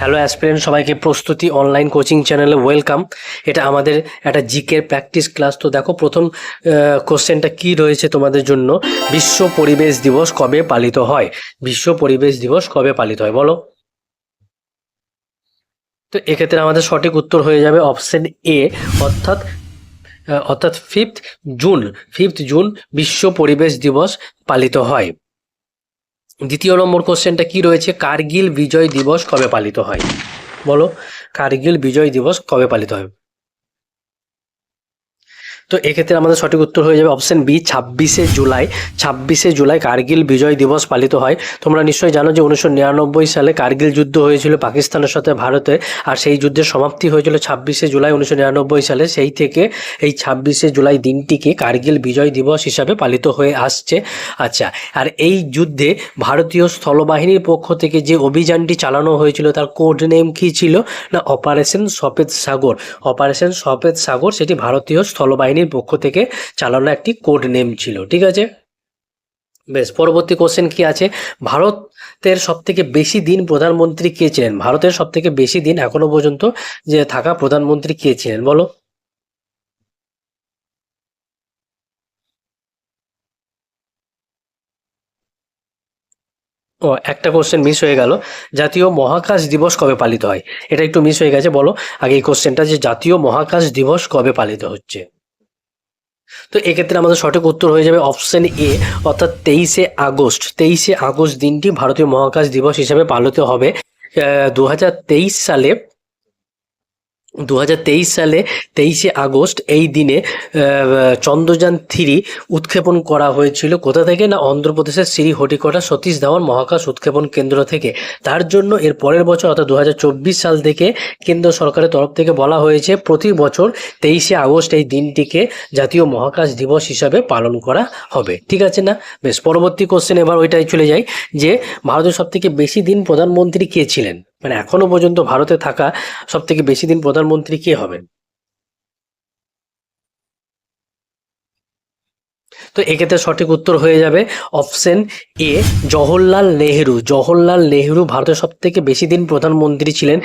Hello aspirant, সবাইকে প্রস্তুতি online coaching চ্যানেলে ওয়েলকাম। এটা আমাদের একটা জিকের প্র্যাকটিস ক্লাস। তো দেখো, প্রথম কোশ্চেনটা কি রয়েছে তোমাদের জন্য। বিশ্ব পরিবেশ দিবস কবে পালিত হয়? বিশ্ব পরিবেশ দিবস কবে পালিত হয় বলো। তো এক্ষেত্রে আমাদের সঠিক উত্তর হয়ে যাবে অপশন এ, অর্থাৎ অর্থাৎ জুন। 5 জুন বিশ্ব পরিবেশ দিবস পালিত হয়। দ্বিতীয় নম্বর কোশ্চেনটা কি রয়েছে, কার্গিল বিজয় দিবস কবে পালিত হয় বলো। কার্গিল বিজয় দিবস কবে পালিত হয়? তো এক্ষেত্রে আমাদের সঠিক উত্তর হয়ে যাবে অপশন বি, 26শে জুলাই। 26শে জুলাই কার্গিল বিজয় দিবস পালিত হয়। তোমরা নিশ্চয়ই জানো যে 1999 সালে কার্গিল যুদ্ধ হয়েছিল পাকিস্তানের সাথে ভারতে, আর সেই যুদ্ধের সমাপ্তি হয়েছিল 26শে জুলাই 1999 সালে। সেই থেকে এই 26শে জুলাই দিনটিকে কার্গিল বিজয় দিবস হিসাবে পালিত হয়ে আসছে। আচ্ছা, আর এই যুদ্ধে ভারতীয় স্থলবাহিনীর পক্ষ থেকে যে অভিযানটি চালানো হয়েছিল তার কোড নেম কী ছিল? না, অপারেশন সফেদ সাগর। অপারেশন সফেদ সাগর সেটি ভারতীয় স্থলবাহিনীর পক্ষ থেকে চালানো একটি কোড নেম ছিল। ঠিক আছে, বেশ। পরবর্তী কোশ্চেন কি আছে, ভারতের সব থেকে বেশি দিন প্রধানমন্ত্রী কে ছিলেন? ভারতের সব থেকে বেশি দিন এখনো পর্যন্ত যে থাকা প্রধানমন্ত্রী কে ছিলেন বলো। ও, একটা কোশ্চেন মিস হয়ে গেল। জাতীয় মহাকাশ দিবস কবে পালিত হয়? এটা একটু মিস হয়ে গেছে, বলো আগে এই কোশ্চেনটা, যে জাতীয় মহাকাশ দিবস কবে পালিত হচ্ছে। তো এক্ষেত্রে আমাদের সঠিক উত্তর হয়ে যাবে অপশন এ, অর্থাৎ 23শে আগস্ট। 23শে আগস্ট দিনটি ভারতীয় মহাকাশ দিবস হিসেবে পালিত হবে। 2023 সালে 2023 সালে 23শে আগস্ট এই দিনে চন্দ্রযান 3 উৎক্ষেপণ করা হয়েছিল। কোথা থেকে? না, অন্ধ্রপ্রদেশের শ্রীহরিকোটা সতীশ ধাওয়ান মহাকাশ উৎক্ষেপণ কেন্দ্র থেকে। তার জন্য এর পরের বছর অর্থাৎ 2024 সাল থেকে কেন্দ্র সরকারের তরফ থেকে বলা হয়েছে প্রতি বছর 23শে আগস্ট এই দিনটিকে জাতীয় মহাকাশ দিবস হিসাবে পালন করা হবে। ঠিক আছে না? বেশ, পরবর্তী কোশ্চেন এবার ওইটাই চলে যাই, যে ভারতের সবথেকে বেশি দিন প্রধানমন্ত্রী কে ছিলেন? মানে এখনো পর্যন্ত ভারতে থাকা সব থেকে বেশি দিন প্রধানমন্ত্রী কে হবেন? তো এক্ষেত্রে সঠিক উত্তর হয়ে যাবে অপশন এ, জওহরলাল নেহেরু। জওহরলাল নেহেরু ভারতের সব থেকে বেশি দিন প্রধানমন্ত্রী ছিলেন।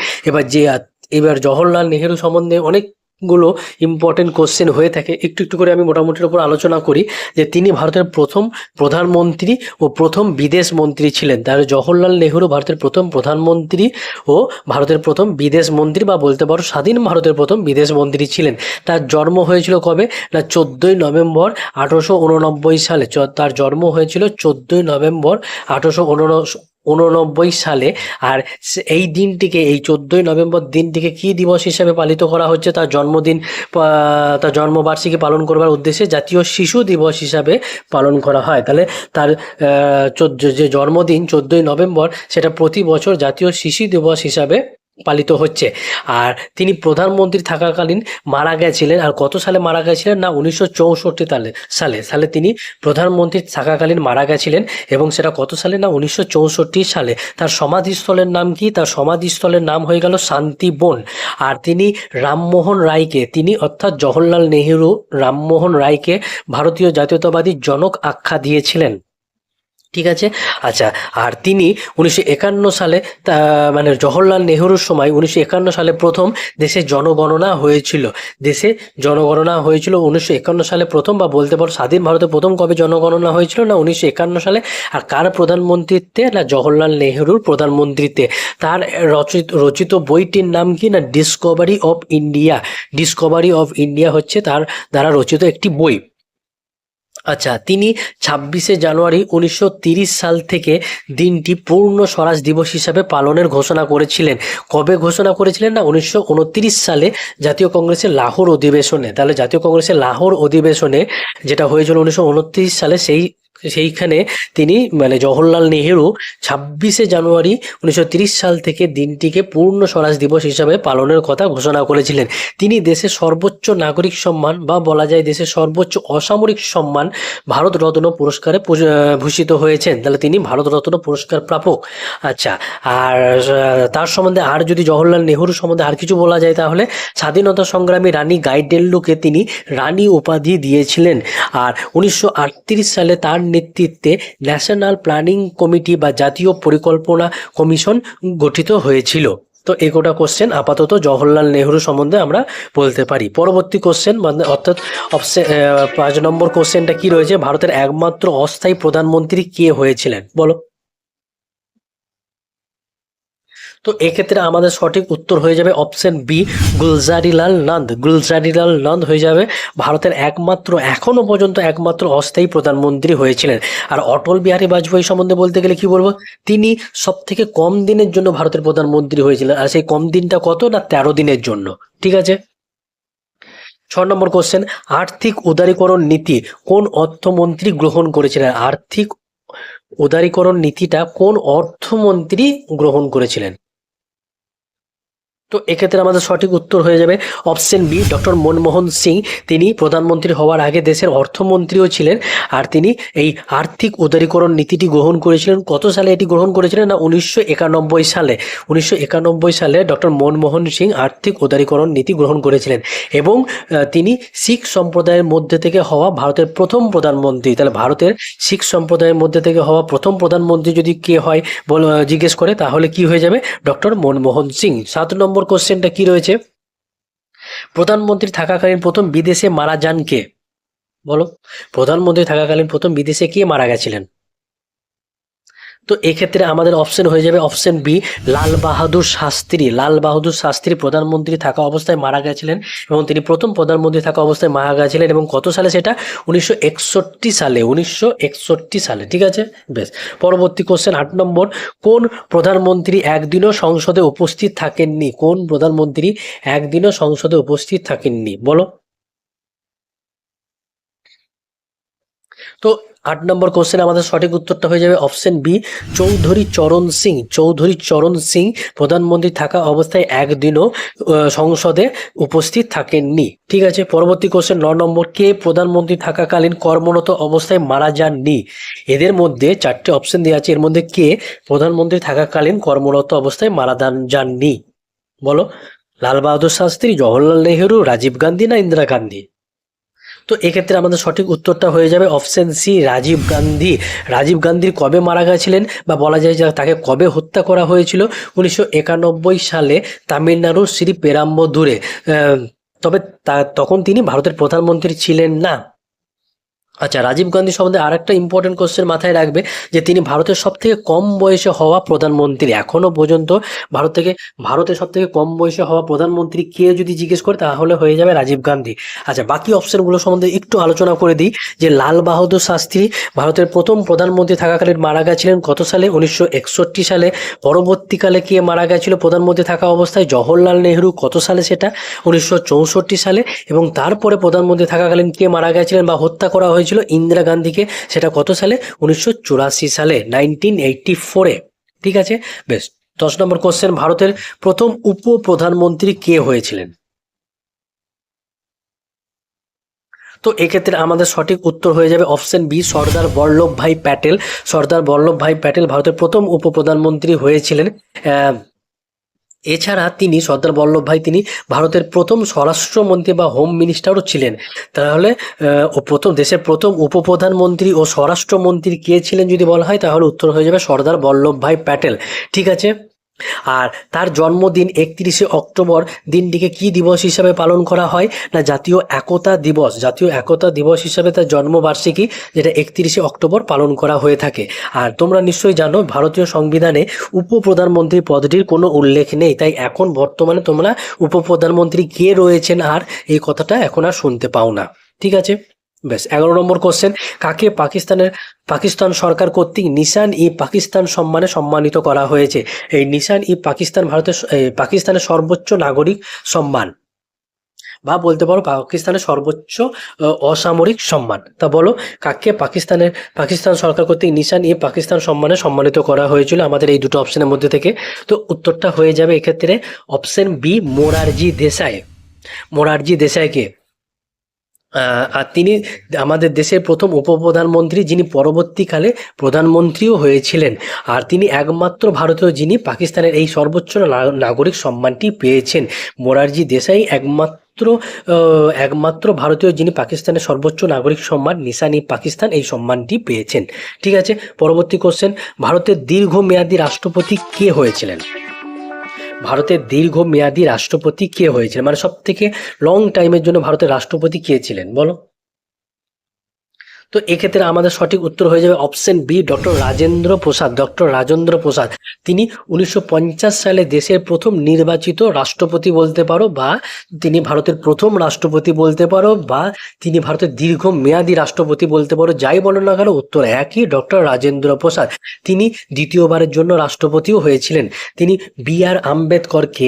এবার জওহরলাল নেহেরু সম্বন্ধে অনেকগুলো ইম্পর্টেন্ট কোশ্চেন হয়ে থাকে, একটু একটু করে আমি মোটামুটির উপর আলোচনা করি। যে তিনি ভারতের প্রথম প্রধানমন্ত্রী ও প্রথম বিদেশ মন্ত্রী ছিলেন। তাহলে জওহরলাল নেহেরু ভারতের প্রথম প্রধানমন্ত্রী ও ভারতের প্রথম বিদেশ মন্ত্রী, বা বলতে পারো স্বাধীন ভারতের প্রথম বিদেশ মন্ত্রী ছিলেন। তার জন্ম হয়েছিল কবে? না, 14ই নভেম্বর 1889 সালে। তার জন্ম হয়েছিল 14ই নভেম্বর 1889 সালে। আর এই দিনটিকে, এই 14ই নভেম্বর দিনটিকে কি দিবস হিসাবে পালিত করা হচ্ছে? তার জন্মদিন, তার জন্মবার্ষিকী পালন করবার উদ্দেশ্যে জাতীয় শিশু দিবস হিসাবে পালন করা হয়। তাহলে তার যে জন্মদিন 14ই নভেম্বর, সেটা প্রতি বছর জাতীয় শিশু দিবস হিসাবে পালিত হচ্ছে। আর তিনি প্রধানমন্ত্রী থাকাকালীন মারা গেছিলেন। আর কত সালে মারা গেছিলেন? না, 1964 সালে তিনি প্রধানমন্ত্রী থাকাকালীন মারা গেছিলেন। এবং সেটা কত সালে? না, 1964 সালে। তার সমাধিস্থলের নাম কি? তার সমাধিস্থলের নাম হয়ে গেল শান্তিবন। আর তিনি রামমোহন রায়কে, তিনি অর্থাৎ জওহরলাল নেহেরু রামমোহন রায়কে ভারতীয় জাতীয়তাবাদী জনক আখ্যা দিয়েছিলেন। ঠিক আছে। আচ্ছা, আর তিনি 1951 সালে, মানে জওহরলাল নেহরুর সময় 1951 সালে প্রথম দেশে জনগণনা হয়েছিল। দেশে জনগণনা হয়েছিল 1951 সালে প্রথম, বা বলতে পারো স্বাধীন ভারতে প্রথম কবে জনগণনা হয়েছিল? না, 1951 সালে। আর কার প্রধানমন্ত্রীত্বে? না, জওহরলাল নেহরুর প্রধানমন্ত্রীত্বে। তার রচিত বইটির নাম কি? না, Discovery of India. Discovery of India হচ্ছে তার দ্বারা রচিত একটি বই। আচ্ছা, তিনি 26শে জানুয়ারি 1930 সাল থেকে দিনটি পূর্ণ স্বরাজ দিবস হিসাবে পালনের ঘোষণা করেছিলেন। কবে ঘোষণা করেছিলেন? না, 1929 সালে জাতীয় কংগ্রেসের লাহোর অধিবেশনে। তাহলে জাতীয় কংগ্রেসের লাহোর অধিবেশনে যেটা হয়েছিল 1929 সালে, সেইখানে তিনি, মানে জওহরলাল নেহেরু 26শে জানুয়ারি 1930 সাল থেকে দিনটিকে পূর্ণ স্বরাজ দিবস হিসাবে পালনের কথা ঘোষণা করেছিলেন। তিনি দেশের সর্বোচ্চ নাগরিক সম্মান, বা বলা যায় দেশের সর্বোচ্চ অসামরিক সম্মান ভারতরত্ন পুরস্কারে ভূষিত হয়েছেন। তাহলে তিনি ভারতরত্ন পুরস্কার প্রাপক। আচ্ছা, আর তার সম্বন্ধে আর যদি জওহরলাল নেহেরু সম্বন্ধে আর কিছু বলা যায়, তাহলে স্বাধীনতা সংগ্রামী রানী গাইডেনলুকে তিনি রানী উপাধি দিয়েছিলেন। আর 1938 সালে তার নেতৃত্বে ন্যাশনাল প্ল্যানিং কমিটি বা জাতীয় পরিকল্পনা কমিশন গঠিত হয়েছিল। তো এগোটা কোশ্চেন আপাতত জওহরলাল নেহরু সম্বন্ধে আমরা বলতে পারি। পরবর্তী কোশ্চেন মানে অর্থাৎ অপশন 5 নম্বর কোশ্চেনটা কি রয়েছে, ভারতের একমাত্র অস্থায়ী প্রধানমন্ত্রী কে হয়েছিলেন বলো। তো এক্ষেত্রে আমাদের সঠিক উত্তর হয়ে যাবে অপশন বি, গুলজারিলাল নন্দ। গুলজারিলাল নন্দ হয়ে যাবে ভারতের একমাত্র, এখনো পর্যন্ত একমাত্র অস্থায়ী প্রধানমন্ত্রী হয়েছিলেন। আর অটল বিহারী বাজপেয়ী সম্বন্ধে বলতে গেলে কি বলবো, তিনি সব থেকে কম দিনের জন্য ভারতের প্রধানমন্ত্রী হয়েছিলেন, আর সেই কম দিনটা কত না 13 দিনের জন্য। ঠিক আছে। 6 নম্বর কোশ্চেন, আর্থিক উদারীকরণ নীতি কোন অর্থমন্ত্রী গ্রহণ করেছিলেন? আর্থিক উদারীকরণ নীতিটা কোন অর্থমন্ত্রী গ্রহণ করেছিলেন? তো এক্ষেত্রে আমাদের সঠিক উত্তর হয়ে যাবে option B, doctor Manmohan Singh. তিনি প্রধানমন্ত্রী হওয়ার আগে দেশের অর্থমন্ত্রীও ছিলেন, আর তিনি এই আর্থিক উদারীকরণ নীতিটি গ্রহণ করেছিলেন। কত সালে এটি গ্রহণ করেছিলেন না 1991 সালে। 1991 সালে ডক্টর মনমোহন সিং আর্থিক উদারীকরণ নীতি গ্রহণ করেছিলেন, এবং তিনি শিখ সম্প্রদায়ের মধ্যে থেকে হওয়া ভারতের প্রথম প্রধানমন্ত্রী। তাহলে ভারতের শিখ সম্প্রদায়ের মধ্যে থেকে হওয়া প্রথম প্রধানমন্ত্রী যদি কে হয় জিজ্ঞেস করে, তাহলে কি হয়ে যাবে, ডক্টর মনমোহন সিং। 7 নম্বর কোশ্চেনটা কি রয়েছে, প্রধানমন্ত্রী থাকাকালীন প্রথম বিদেশে মারা যান কে বলো। প্রধানমন্ত্রী থাকাকালীন প্রথম বিদেশে কে মারা গেছিলেন? তো এক্ষেত্রে আমাদের অপশন হয়ে যাবে অপশন বি, লাল বাহাদুর শাস্ত্রী। লাল বাহাদুর শাস্ত্রী প্রধানমন্ত্রী থাকা অবস্থায় মারা গেছিলেন, এবং তিনি প্রথম প্রধানমন্ত্রী থাকা অবস্থায় মারা গেছিলেন, এবং কত সালে সেটা 1961 সালে। 1961 সালে। ঠিক আছে, বেশ। পরবর্তী কোশ্চেন 8 নম্বর, কোন প্রধানমন্ত্রী একদিনও সংসদে উপস্থিত থাকেননি? কোন প্রধানমন্ত্রী একদিনও সংসদে উপস্থিত থাকেননি বলো। তো 8 নম্বর কোশ্চেন আমাদের সঠিক উত্তরটা হয়ে যাবে অপশন বি, চৌধুরী চরণ সিং। চৌধুরী চরণ সিং প্রধানমন্ত্রী থাকা অবস্থায় একদিনও সংসদে উপস্থিত থাকেননি। ঠিক আছে। পরবর্তী কোশ্চেন 9 নম্বর, কে প্রধানমন্ত্রী থাকাকালীন কর্মরত অবস্থায় মারা যাননি? এদের মধ্যে 4টে অপশন দেওয়া আছে, এর মধ্যে কে প্রধানমন্ত্রী থাকাকালীন কর্মরত অবস্থায় মারা যাননি বলো। লাল বাহাদুর শাস্ত্রী, জওহরলাল নেহেরু, রাজীব গান্ধী না ইন্দিরা গান্ধী? তো এক্ষেত্রে আমাদের সঠিক উত্তরটা হয়ে যাবে অপশন সি, রাজীব গান্ধী। রাজীব গান্ধীর কবে মারা গেছিলেন, বা বলা যায় যে তাকে কবে হত্যা করা হয়েছিল? 1991 সালে তামিলনাড়ুর শ্রী পেরাম্বদুরে। তবে তখন তিনি ভারতের প্রধানমন্ত্রী ছিলেন না। আচ্ছা, রাজীব গান্ধী সম্বন্ধে আর একটা ইম্পর্টেন্ট কোশ্চেন মাথায় রাখবে, যে তিনি ভারতের সব থেকে কম বয়সে হওয়া প্রধানমন্ত্রী। এখনো পর্যন্ত ভারতের সব থেকে কম বয়সে হওয়া প্রধানমন্ত্রী কে যদি জিজ্ঞেস করে, তাহলে হয়ে যাবে রাজীব গান্ধী। আচ্ছা, বাকি অপশনগুলো সম্বন্ধে একটু আলোচনা করে দিই, যে লাল বাহাদুর শাস্ত্রী ভারতের প্রথম প্রধানমন্ত্রী থাকাকালীন মারা গেছিলেন কত সালে? 1961 সালে। পরবর্তীকালে কে মারা গেছিল প্রধানমন্ত্রী থাকা অবস্থায়? জওহরলাল নেহরু। কত সালে সেটা? 1964 সালে। এবং তারপরে প্রধানমন্ত্রী থাকাকালীন কে মারা গেছিলেন বা হত্যা করা হয়েছিল? ইন্দিরা গান্ধীকে। সেটা কত সালে? 1984 সালে, 1984-এ। ঠিক আছে, বেশ। 10 নম্বর কোশ্চেন, ভারতের প্রথম উপ প্রধানমন্ত্রী কে হয়েছিলেন? তো এক্ষেত্রে আমাদের সঠিক উত্তর হয়ে যাবে অপশন বি, সর্দার বল্লভভাই প্যাটেল। সর্দার বল্লভভাই প্যাটেল ভারতের প্রথম উপপ্রধানমন্ত্রী হয়েছিলেন। এছাড়া তিনি, সর্দার বল্লভভাই, তিনি ভারতের প্রথম স্বরাষ্ট্রমন্ত্রী বা হোম মিনিস্টারও ছিলেন। তাহলে দেশের প্রথম উপপ্রধানমন্ত্রী ও স্বরাষ্ট্রমন্ত্রী কে ছিলেন যদি বলা হয়, তাহলে উত্তর হয়ে যাবে সর্দার বল্লভভাই প্যাটেল। ঠিক আছে। আর তার জন্মদিন 31শে অক্টোবর দিনটিকে কি দিবস হিসাবে পালন করা হয় না জাতীয় একতা দিবস। জাতীয় একতা দিবস হিসাবে তার জন্মবার্ষিকী, যেটা 31শে অক্টোবর পালন করা হয়ে থাকে। আর তোমরা নিশ্চয়ই জানো, ভারতীয় সংবিধানে উপপ্রধানমন্ত্রী পদটির কোনো উল্লেখ নেই, তাই এখন বর্তমানে তোমরা উপপ্রধানমন্ত্রী কে রয়েছেন আর এই কথাটা এখন আর শুনতে পাও না। ঠিক আছে, বেশ। 11 নম্বর কোশ্চেন, কাকে পাকিস্তান সরকার কর্তৃক নিশান ই পাকিস্তান সম্মানে সম্মানিত করা হয়েছে? এই নিশান ই পাকিস্তান পাকিস্তানের সর্বোচ্চ নাগরিক সম্মান, বা বলতে পারো পাকিস্তানের সর্বোচ্চ অসামরিক সম্মান। তা বলো, কাকে পাকিস্তান সরকার কর্তৃক নিশান ই পাকিস্তান সম্মানে সম্মানিত করা হয়েছিল আমাদের এই দুটো অপশনের মধ্যে থেকে? তো উত্তরটা হয়ে যাবে এক্ষেত্রে অপশন বি, মোরারজি দেশাই। মোরারজি দেশাইকে। আর তিনি আমাদের দেশের প্রথম উপপ্রধানমন্ত্রী, যিনি পরবর্তীকালে প্রধানমন্ত্রীও হয়েছিলেন। আর তিনি একমাত্র ভারতীয় যিনি পাকিস্তানের এই সর্বোচ্চ নাগরিক সম্মানটি পেয়েছেন। মোরারজি দেশাই একমাত্র ভারতীয় যিনি পাকিস্তানের সর্বোচ্চ নাগরিক সম্মান নিশান-ই পাকিস্তান এই সম্মানটি পেয়েছেন। ঠিক আছে, পরবর্তী কোশ্চেন, ভারতের দীর্ঘমেয়াদী রাষ্ট্রপতি কে হয়েছিলেন? ভারতের দীর্ঘমেয়াদী রাষ্ট্রপতি কে হয়েছিলেন, মানে সব থেকে লং টাইমের জন্য ভারতের রাষ্ট্রপতি কে ছিলেন বলো? তো এক্ষেত্রে আমাদের সঠিক উত্তর হয়ে যাবে option B, doctor Rajendra Prasad. Doctor Rajendra Prasad, তিনি 1950 সালে দেশের প্রথম নির্বাচিত রাষ্ট্রপতি বলতে পারো, বা তিনি ভারতের প্রথম রাষ্ট্রপতি বলতে পারো, বা তিনি ভারতের দীর্ঘমেয়াদী রাষ্ট্রপতি বলতে পারো, যাই বলো না কেন উত্তর একই, ডক্টর রাজেন্দ্র প্রসাদ। তিনি দ্বিতীয়বারের জন্য রাষ্ট্রপতিও হয়েছিলেন। তিনি বি আর আম্বেদকরকে,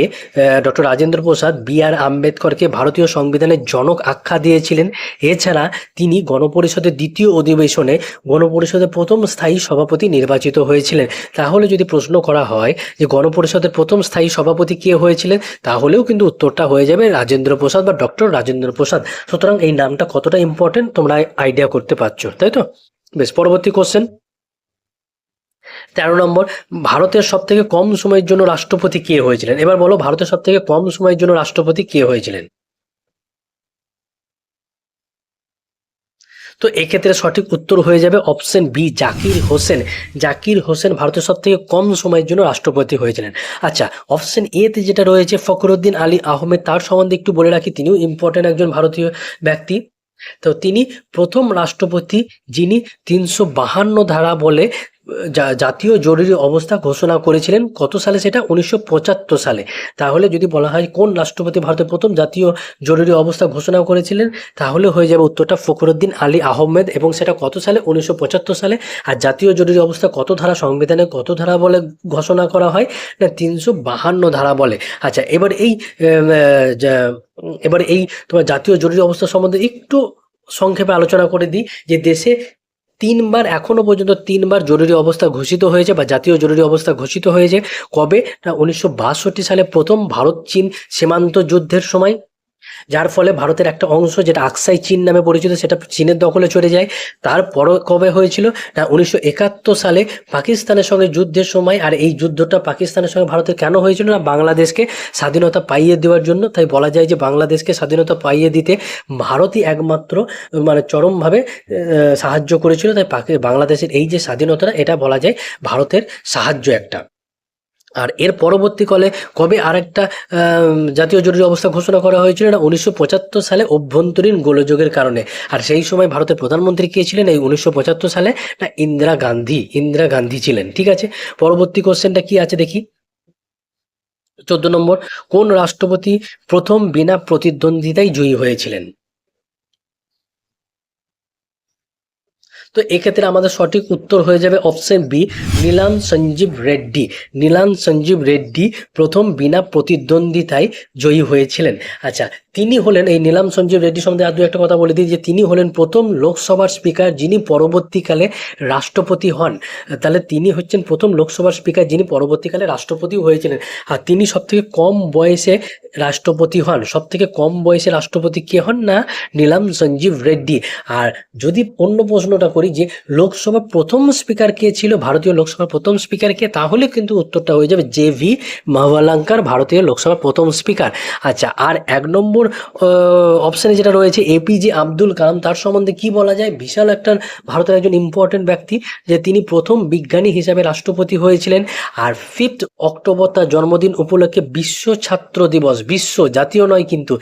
ডক্টর রাজেন্দ্র প্রসাদ বি আর আম্বেদকরকে ভারতীয় সংবিধানের জনক আখ্যা দিয়েছিলেন। এছাড়া তিনি গণপরিষদের দ্বিতীয় অধিবেশনে গণপরিষদের প্রথম স্থায়ী সভাপতি নির্বাচিত হয়েছিলেন। তাহলে যদি প্রশ্ন করা হয় যে গণপরিষদের প্রথম স্থায়ী সভাপতি কে হয়েছিলেন, তাহলেও কিন্তু উত্তরটা হয়ে যাবে রাজেন্দ্র প্রসাদ বা ডক্টর রাজেন্দ্র প্রসাদ। সুতরাং এই নামটা কতটা ইম্পর্টেন্ট তোমরা আইডিয়া করতে পারছো, তাই তো? বেশ, পরবর্তী কোশ্চেন 13 নম্বর, ভারতের সব থেকে কম সময়ের জন্য রাষ্ট্রপতি কে হয়েছিলেন? এবার বলো, ভারতের সব থেকে কম সময়ের জন্য রাষ্ট্রপতি কে হয়েছিলেন? তো এক্ষেত্রে সঠিক উত্তর হয়ে যাবে অপশন বি, জাকির হোসেন। জাকির হোসেন ভারতের সব থেকে কম সময়ের জন্য রাষ্ট্রপতি হয়েছিলেন। আচ্ছা, অপশন এতে যেটা রয়েছে ফখরুদ্দিন আলী আহমেদ, তার সম্বন্ধে একটু বলে রাখি, তিনিও ইম্পর্টেন্ট একজন ভারতীয় ব্যক্তি। তো তিনি প্রথম রাষ্ট্রপতি যিনি 352 ধারা বলে জাতীয় জরুরি অবস্থা ঘোষণা করেছিলেন। কত সালে সেটা? 1975 সালে। তাহলে যদি বলা হয় কোন রাষ্ট্রপতি ভারতের প্রথম জাতীয় জরুরি অবস্থা ঘোষণা করেছিলেন, তাহলে হয়ে যাবে উত্তরটা ফখরুদ্দিন আলী আহমেদ, এবং সেটা কত সালে? 1975 সালে। আর জাতীয় জরুরি অবস্থা কত ধারা, সংবিধানে কত ধারা বলে ঘোষণা করা হয়? না, 352 ধারা বলে। আচ্ছা, এবার এই তোমার জাতীয় জরুরি অবস্থা সম্বন্ধে একটু সংক্ষেপে আলোচনা করে দিই, যে দেশে এখনো পর্যন্ত তিনবার জরুরি অবস্থা ঘোষিত হয়েছে বা জাতীয় জরুরি অবস্থা ঘোষিত হয়েছে। কবে? না, 1962 সালে প্রথম ভারত চীন সীমান্ত যুদ্ধের সময়, যার ফলে ভারতের একটা অংশ যেটা আকসাই চীন নামে পরিচিত সেটা চীনের দখলে চলে যায়। তারপর কবে হয়েছিল? না, 1971 সালে পাকিস্তানের সঙ্গে যুদ্ধের সময়। আর এই যুদ্ধটা পাকিস্তানের সঙ্গে ভারতের কেন হয়েছিল? না, বাংলাদেশকে স্বাধীনতা পাইয়ে দেওয়ার জন্য। তাই বলা যায় যে বাংলাদেশকে স্বাধীনতা পাইয়ে দিতে ভারতই একমাত্র মানে চরমভাবে সাহায্য করেছিল। তাই বাংলাদেশের এই যে স্বাধীনতা, এটা বলা যায় ভারতের সাহায্য একটা। আর এর পরবর্তীকালে কবে আরেকটা জাতীয় জরুরি অবস্থা ঘোষণা করা হয়েছিল? না, 1975 সালে অভ্যন্তরীণ গোলযোগের কারণে। আর সেই সময় ভারতের প্রধানমন্ত্রী কে ছিলেন এই 1975 সালে? না, ইন্দিরা গান্ধী ছিলেন। ঠিক আছে, পরবর্তী কোশ্চেনটা কি আছে দেখি। 14 নম্বর, কোন রাষ্ট্রপতি প্রথম বিনা প্রতিদ্বন্দ্বিতায় জয়ী হয়েছিলেন? তো এক্ষেত্রে আমাদের সঠিক উত্তর হয়ে যাবে অপশন বি, নীলাম সঞ্জীব রেড্ডি। নীলাম সঞ্জীব রেড্ডি প্রথম বিনা প্রতিদ্বন্দ্বিতায় জয়ী হয়েছিলেন। আচ্ছা, তিনি হলেন, এই নীলাম সঞ্জীব রেড্ডি সম্বন্ধে আর দু একটা কথা বলে দিই, যে তিনি হলেন প্রথম লোকসভার স্পিকার যিনি পরবর্তীকালে রাষ্ট্রপতি হন। তাহলে তিনি হচ্ছেন প্রথম লোকসভার স্পিকার যিনি পরবর্তীকালে রাষ্ট্রপতিও হয়েছিলেন। আর তিনি সবথেকে কম বয়সে রাষ্ট্রপতি হন। সবথেকে কম বয়সে রাষ্ট্রপতি কে হন? না, নীলাম সঞ্জীব রেড্ডি। আর যদি অন্য প্রশ্নটা করি যে লোকসভার প্রথম স্পিকার কে ছিল, ভারতীয় লোকসভার প্রথম স্পিকার কে, তাহলে কিন্তু উত্তরটা হয়ে যাবে জে.ভি. মাভালাঙ্কার, ভারতীয় লোকসভার প্রথম স্পিকার। আচ্ছা, আর 1 নম্বর অপশানে যেটা রয়েছে এপিজে আব্দুল কালাম, তার সম্বন্ধে কি বলা যায়? বিশাল একটা ভারতের একজন ইম্পর্টেন্ট ব্যক্তি, যে তিনি প্রথম বিজ্ঞানী হিসাবে রাষ্ট্রপতি হয়েছিলেন। আর 5 অক্টোবর তার জন্মদিন উপলক্ষে বিশ্ব ছাত্র দিবস, বিশ্ব, জাতীয় নয় কিন্তু,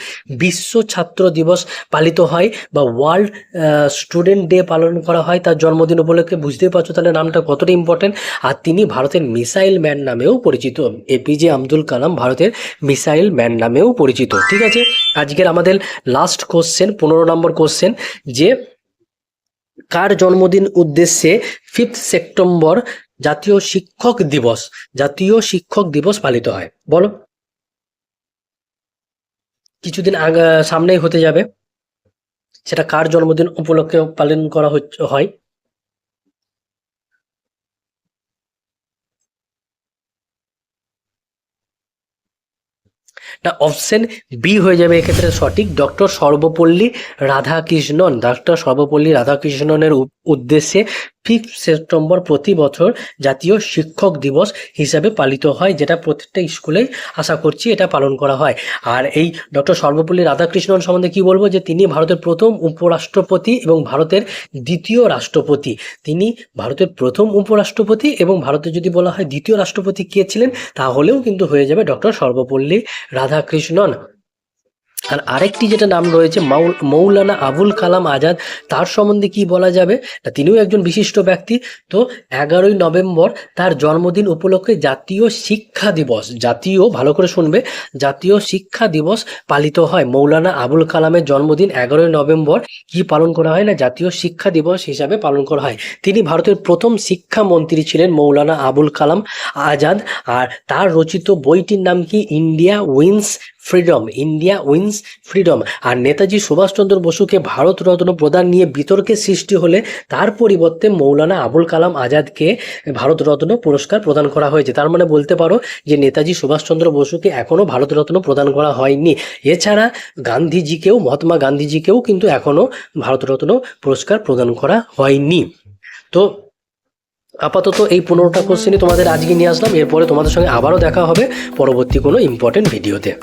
বিশ্ব ছাত্র দিবস পালিত হয়, বা ওয়ার্ল্ড স্টুডেন্ট ডে পালন করা হয় তার জন্মদিন উপলক্ষে। বুঝতেই পারছো তাহলে নামটা কতটা ইম্পর্টেন্ট। আর তিনি ভারতের মিসাইল ম্যান নামেও পরিচিত। এপিজে আব্দুল কালাম ভারতের মিসাইল ম্যান নামেও পরিচিত। ঠিক আছে, আজকের আমাদের লাস্ট কোশ্চেন, 15 নম্বর কোশ্চেন, যে কার জন্মদিন উদ্দেশ্যে 5 সেপ্টেম্বর জাতীয় শিক্ষক দিবস পালিত হয়? বলো, কিছুদিন আগে সামনেই হতে যাবে, সেটা কার জন্মদিন উপলক্ষে পালন করা হয়? না, অপশন বি হয়ে যাবে এক্ষেত্রে সঠিক, ডক্টর সর্বপল্লী রাধাকৃষ্ণনের উদ্দেশ্যে 5 সেপ্টেম্বর প্রতি বছর জাতীয় শিক্ষক দিবস হিসাবে পালিত হয়, যেটা প্রত্যেকটা স্কুলেই আশা করছি এটা পালন করা হয়। আর এই ডক্টর সর্বপল্লী রাধাকৃষ্ণন সম্বন্ধে কি বলবো, যে তিনি ভারতের প্রথম উপরাষ্ট্রপতি এবং ভারতের দ্বিতীয় রাষ্ট্রপতি। তিনি ভারতের প্রথম উপরাষ্ট্রপতি এবং ভারতের যদি বলা হয় দ্বিতীয় রাষ্ট্রপতি কে ছিলেন, তাহলেও কিন্তু হয়ে যাবে ডক্টর সর্বপল্লী রাধাকৃষ্ণন। আর আরেকটি যেটা নাম রয়েছে মৌলানা আবুল কালাম আজাদ, তার সম্বন্ধে কি বলা যাবে, তিনিও একজন বিশিষ্ট ব্যক্তি। তো 11ই নভেম্বর তার জন্মদিন উপলক্ষে জাতীয় শিক্ষা দিবস, জাতীয়, ভালো করে শুনবে, জাতীয় শিক্ষা দিবস পালিত হয়। মৌলানা আবুল কালামের জন্মদিন 11ই নভেম্বর কি পালন করা হয় না, জাতীয় শিক্ষা দিবস হিসাবে পালন করা হয়। তিনি ভারতের প্রথম শিক্ষামন্ত্রী ছিলেন মৌলানা আবুল কালাম আজাদ। আর তার রচিত বইটির নাম কি, India wins freedom, India wins freedom. আর নেতাজি সুভাষচন্দ্র বসুকে ভারতরত্ন প্রদান নিয়ে বিতর্কের সৃষ্টি হলে তার পরিবর্তে মৌলানা আবুল কালাম আজাদকে ভারতরত্ন পুরস্কার প্রদান করা হয়েছে। তার মানে বলতে পারো যে নেতাজি সুভাষচন্দ্র বসুকে এখনও ভারতরত্ন প্রদান করা হয়নি। এছাড়া গান্ধীজিকেও, মহাত্মা গান্ধীজিকেও কিন্তু এখনও ভারতরত্ন পুরস্কার প্রদান করা হয়নি। তো আপাতত এই 15টা কোশ্চেনই তোমাদের আজকে নিয়ে আসলাম। এরপরে তোমাদের সঙ্গে আবারও দেখা হবে পরবর্তী কোনো ইম্পর্টেন্ট ভিডিওতে।